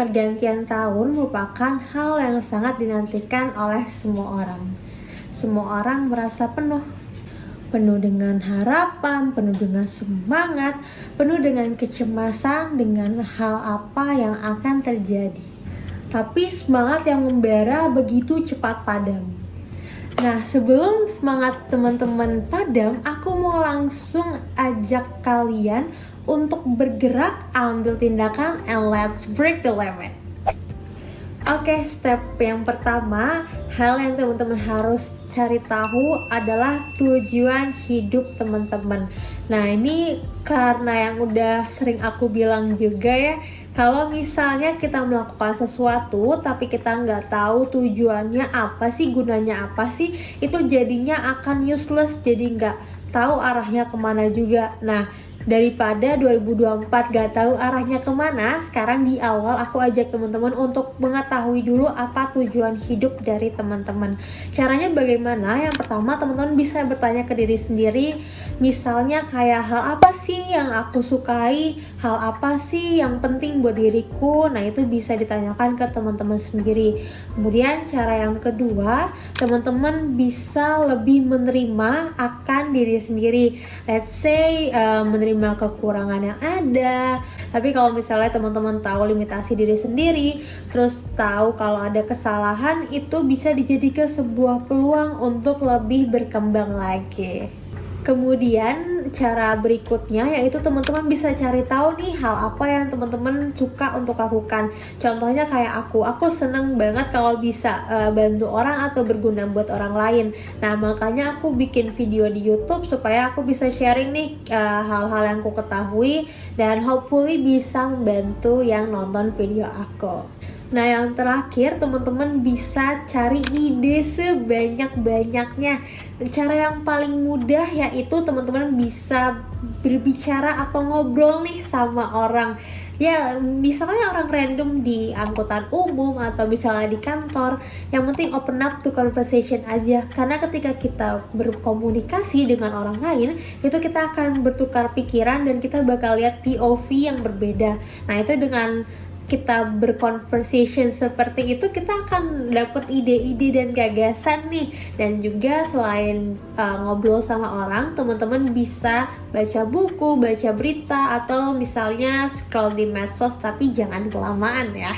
Pergantian tahun merupakan hal yang sangat dinantikan oleh semua orang. Semua orang merasa penuh dengan harapan, penuh dengan semangat, penuh dengan kecemasan dengan hal apa yang akan terjadi. Tapi semangat yang membara begitu cepat padam. Nah, sebelum semangat teman-teman padam, aku mau langsung ajak kalian untuk bergerak, ambil tindakan, and let's break the limit. Oke, step yang pertama, hal yang teman-teman harus cari tahu adalah tujuan hidup teman-teman. Nah, ini karena yang udah sering aku bilang juga ya, kalau misalnya kita melakukan sesuatu tapi kita nggak tahu tujuannya apa sih, gunanya apa sih, itu jadinya akan useless, jadi nggak tahu arahnya kemana juga. Nah, daripada 2024 gak tahu arahnya kemana, sekarang di awal aku ajak teman-teman untuk mengetahui dulu apa tujuan hidup dari teman-teman. Caranya bagaimana? Yang pertama, teman-teman bisa bertanya ke diri sendiri, misalnya kayak hal apa sih yang aku sukai, hal apa sih yang penting buat diriku. Nah, itu bisa ditanyakan ke teman-teman sendiri. Kemudian cara yang kedua, teman-teman bisa lebih menerima akan diri sendiri. Let's say menerima kekurangan yang ada. Tapi kalau misalnya teman-teman tahu limitasi diri sendiri, terus tahu kalau ada kesalahan, itu bisa dijadikan sebuah peluang untuk lebih berkembang lagi. Kemudian cara berikutnya yaitu teman-teman bisa cari tahu nih hal apa yang teman-teman suka untuk lakukan. Contohnya kayak aku seneng banget kalau bisa bantu orang atau berguna buat orang lain. Nah, makanya aku bikin video di YouTube supaya aku bisa sharing nih hal-hal yang aku ketahui dan hopefully bisa membantu yang nonton video aku. Nah, yang terakhir, teman-teman bisa cari ide sebanyak-banyaknya. Cara yang paling mudah yaitu teman-teman bisa berbicara atau ngobrol nih sama orang. Ya, misalnya orang random di angkutan umum atau misalnya di kantor. Yang penting open up to conversation aja. Karena ketika kita berkomunikasi dengan orang lain, itu kita akan bertukar pikiran dan kita bakal lihat POV yang berbeda. Nah, itu dengan kita berconversation seperti itu, kita akan dapat ide-ide dan gagasan nih. Dan juga selain ngobrol sama orang, teman-teman bisa baca buku, baca berita, atau misalnya scroll di medsos, tapi jangan kelamaan ya.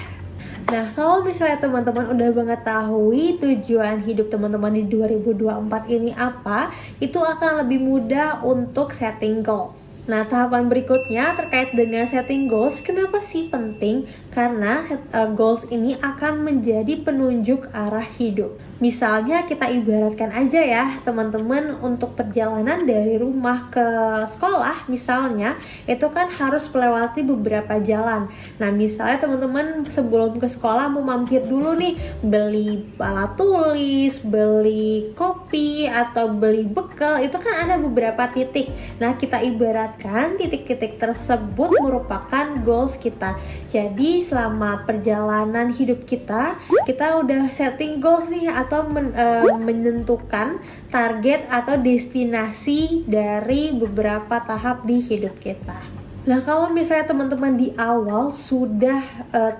Nah, kalau misalnya teman-teman udah mengetahui tujuan hidup teman-teman di 2024 ini apa, itu akan lebih mudah untuk setting goals. Nah, tahapan berikutnya terkait dengan setting goals, kenapa sih penting? Karena goals ini akan menjadi penunjuk arah hidup. Misalnya kita ibaratkan aja ya, teman-teman, untuk perjalanan dari rumah ke sekolah misalnya, itu kan harus melewati beberapa jalan. Nah, misalnya teman-teman sebelum ke sekolah mau mampir dulu nih, beli alat tulis, beli kopi, atau beli bekal, itu kan ada beberapa titik. Nah, kita ibaratkan titik-titik tersebut merupakan goals kita. Jadi selama perjalanan hidup kita udah setting goals nih, atau menentukan target atau destinasi dari beberapa tahap di hidup kita. Nah, kalau misalnya teman-teman di awal sudah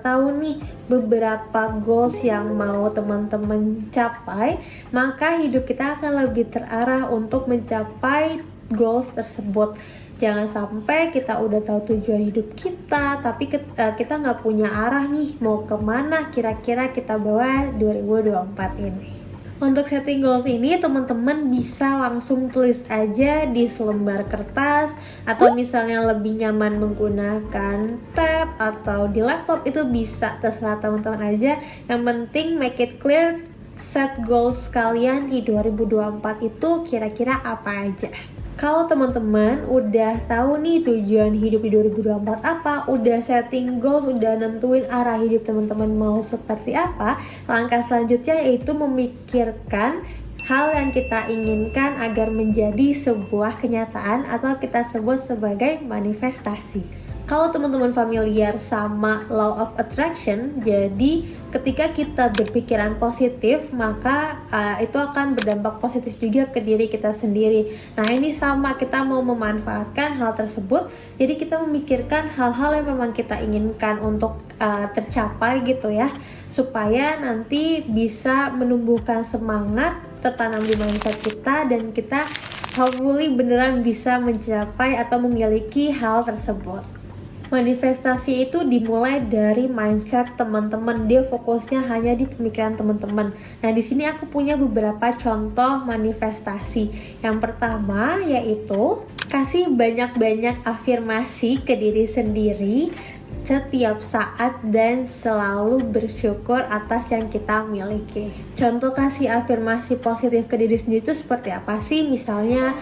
tahu nih beberapa goals yang mau teman-teman capai, maka hidup kita akan lebih terarah untuk mencapai goals tersebut. Jangan sampai kita udah tahu tujuan hidup kita, tapi kita nggak punya arah nih, mau kemana kira-kira kita bawa 2024 ini. Untuk setting goals ini, teman-teman bisa langsung tulis aja di selembar kertas, atau misalnya lebih nyaman menggunakan tab atau di laptop, itu bisa, terserah teman-teman aja. Yang penting make it clear, set goals kalian di 2024 itu kira-kira apa aja. Kalau teman-teman udah tahu nih tujuan hidup di 2024 apa, udah setting goals, udah nentuin arah hidup teman-teman mau seperti apa, langkah selanjutnya yaitu memikirkan hal yang kita inginkan agar menjadi sebuah kenyataan atau kita sebut sebagai manifestasi. Kalau teman-teman familiar sama law of attraction, jadi ketika kita berpikiran positif, maka itu akan berdampak positif juga ke diri kita sendiri. Nah, ini sama, kita mau memanfaatkan hal tersebut, jadi kita memikirkan hal-hal yang memang kita inginkan untuk tercapai gitu ya, supaya nanti bisa menumbuhkan semangat tertanam di mindset kita, dan kita hopefully beneran bisa mencapai atau memiliki hal tersebut. Manifestasi itu dimulai dari mindset teman-teman. Dia fokusnya hanya di pemikiran teman-teman. Nah, di sini aku punya beberapa contoh manifestasi. Yang pertama yaitu kasih banyak-banyak afirmasi ke diri sendiri setiap saat dan selalu bersyukur atas yang kita miliki. Contoh kasih afirmasi positif ke diri sendiri itu seperti apa sih? Misalnya,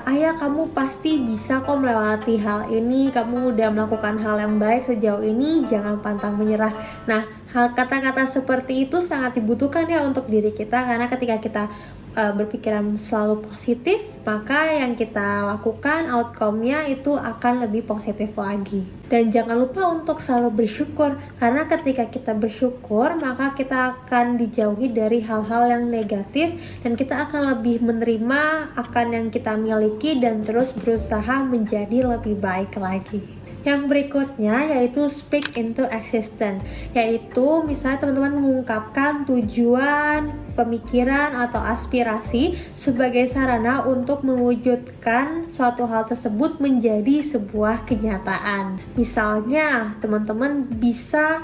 ayah, kamu pasti bisa kok melewati hal ini, kamu udah melakukan hal yang baik sejauh ini, jangan pantang menyerah. Nah, hal kata-kata seperti itu sangat dibutuhkan ya untuk diri kita, karena ketika kita berpikiran selalu positif, maka yang kita lakukan outcome-nya itu akan lebih positif lagi. Dan jangan lupa untuk selalu bersyukur, karena ketika kita bersyukur, maka kita akan dijauhi dari hal-hal yang negatif, dan kita akan lebih menerima akan yang kita miliki dan terus berusaha menjadi lebih baik lagi. Yang berikutnya yaitu speak into existence, yaitu misalnya teman-teman mengungkapkan tujuan, pemikiran, atau aspirasi sebagai sarana untuk mewujudkan suatu hal tersebut menjadi sebuah kenyataan. Misalnya teman-teman bisa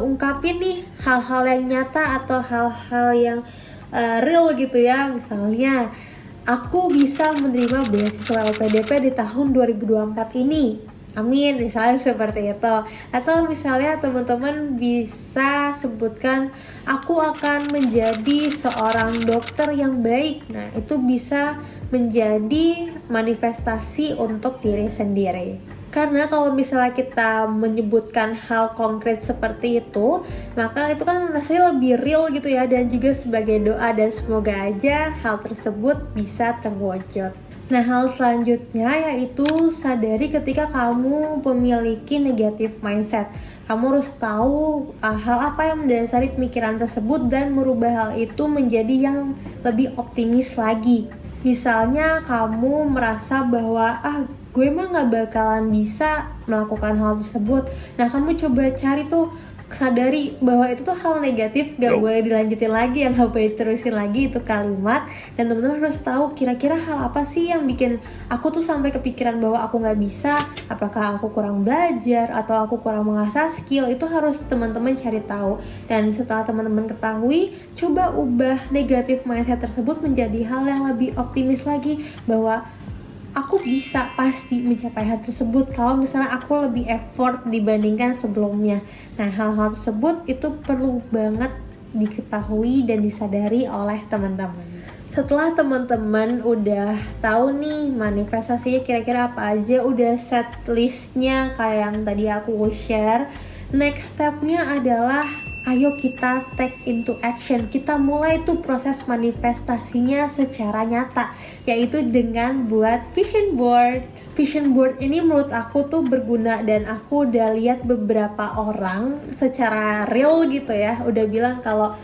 ungkapin nih hal-hal yang nyata atau hal-hal yang real gitu ya. Misalnya, aku bisa menerima beasiswa LPDP di tahun 2024 ini. Amin, misalnya seperti itu. Atau misalnya teman-teman bisa sebutkan, aku akan menjadi seorang dokter yang baik. Nah, itu bisa menjadi manifestasi untuk diri sendiri. Karena kalau misalnya kita menyebutkan hal konkret seperti itu, maka itu kan rasanya lebih real gitu ya, dan juga sebagai doa, dan semoga aja hal tersebut bisa terwujud. Nah, hal selanjutnya yaitu sadari ketika kamu memiliki negative mindset. Kamu harus tahu hal apa yang mendasari pemikiran tersebut dan merubah hal itu menjadi yang lebih optimis lagi. Misalnya kamu merasa bahwa gue mah gak bakalan bisa melakukan hal tersebut. Nah, kamu coba cari tuh, sadari bahwa itu tuh hal negatif, gak boleh dilanjutin lagi, yang gak boleh diterusin lagi itu kalimat. Dan teman-teman harus tahu kira-kira hal apa sih yang bikin aku tuh sampai kepikiran bahwa aku gak bisa. Apakah aku kurang belajar atau aku kurang mengasah skill, itu harus teman-teman cari tahu. Dan setelah teman-teman ketahui, coba ubah negatif mindset tersebut menjadi hal yang lebih optimis lagi, bahwa aku bisa pasti mencapai hal tersebut kalau misalnya aku lebih effort dibandingkan sebelumnya. Nah, hal-hal tersebut itu perlu banget diketahui dan disadari oleh teman-teman. Setelah teman-teman udah tahu nih manifestasinya kira-kira apa aja, udah set listnya kayak yang tadi aku share, next stepnya adalah ayo kita take into action. Kita mulai tuh proses manifestasinya secara nyata, yaitu dengan buat vision board. Vision board ini menurut aku tuh berguna, dan aku udah lihat beberapa orang secara real gitu ya, udah bilang kalau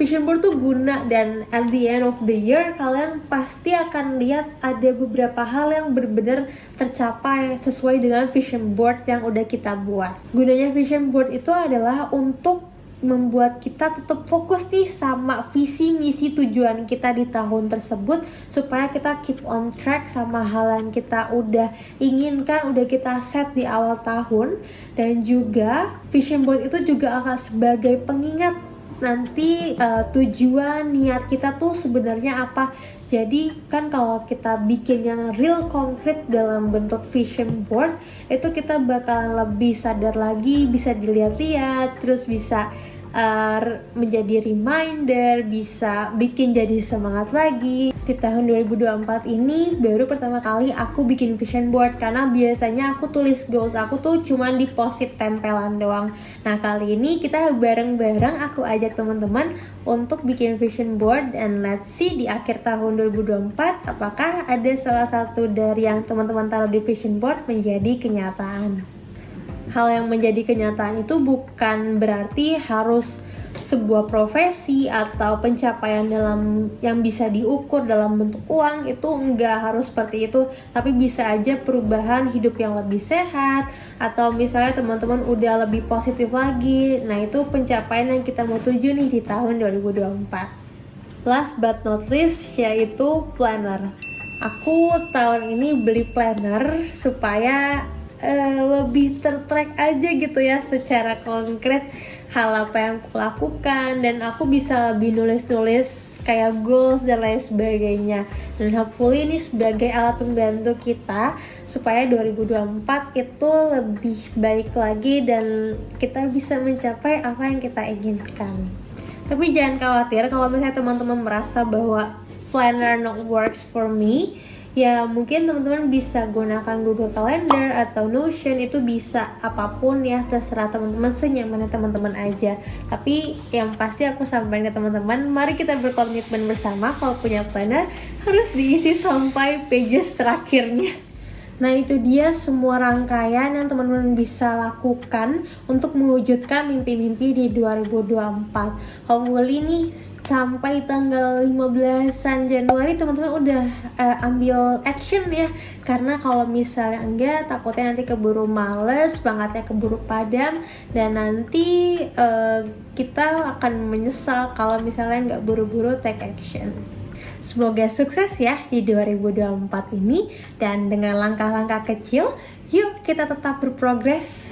vision board tuh guna, dan at the end of the year kalian pasti akan lihat ada beberapa hal yang benar-benar tercapai sesuai dengan vision board yang udah kita buat. Gunanya vision board itu adalah untuk membuat kita tetap fokus nih sama visi, misi, tujuan kita di tahun tersebut, supaya kita keep on track sama hal yang kita udah inginkan, udah kita set di awal tahun. Dan juga vision board itu juga akan sebagai pengingat nanti tujuan niat kita tuh sebenarnya apa. Jadi kan kalau kita bikin yang real konkret dalam bentuk vision board, itu kita bakalan lebih sadar lagi, bisa dilihat-lihat, terus bisa menjadi reminder, bisa bikin jadi semangat lagi. Di tahun 2024 ini baru pertama kali aku bikin vision board, karena biasanya aku tulis goals aku tuh cuman di post-it tempelan doang. Nah kali ini kita bareng-bareng aku ajak teman-teman untuk bikin vision board, and let's see di akhir tahun 2024 apakah ada salah satu dari yang teman-teman taruh di vision board menjadi kenyataan. Hal yang menjadi kenyataan itu bukan berarti harus sebuah profesi atau pencapaian dalam yang bisa diukur dalam bentuk uang, itu enggak harus seperti itu, tapi bisa aja perubahan hidup yang lebih sehat, atau misalnya teman-teman udah lebih positif lagi. Nah itu pencapaian yang kita mau tuju nih di tahun 2024. Last but not least yaitu planner. Aku tahun ini beli planner supaya lebih tertrack aja gitu ya secara konkret hal apa yang aku lakukan, dan aku bisa lebih nulis-nulis kayak goals dan lain sebagainya. Dan hopefully ini sebagai alat pembantu kita supaya 2024 itu lebih baik lagi dan kita bisa mencapai apa yang kita inginkan. Tapi jangan khawatir kalau misalnya teman-teman merasa bahwa planner not works for me, ya mungkin teman-teman bisa gunakan Google Calendar atau Notion, itu bisa apapun ya, terserah teman-teman, senyamannya teman-teman aja. Tapi yang pasti aku sampaikan ke teman-teman, mari kita berkomitmen bersama kalau punya planner harus diisi sampai pages terakhirnya. Nah itu dia semua rangkaian yang teman-teman bisa lakukan untuk mewujudkan mimpi-mimpi di 2024. Hopefully nih sampai tanggal 15 Januari teman-teman udah ambil action ya. Karena kalau misalnya enggak, takutnya nanti keburu males, semangatnya keburu padam, dan nanti kita akan menyesal kalau misalnya nggak buru-buru take action. Semoga sukses ya di 2024 ini, dan dengan langkah-langkah kecil, yuk kita tetap berprogres.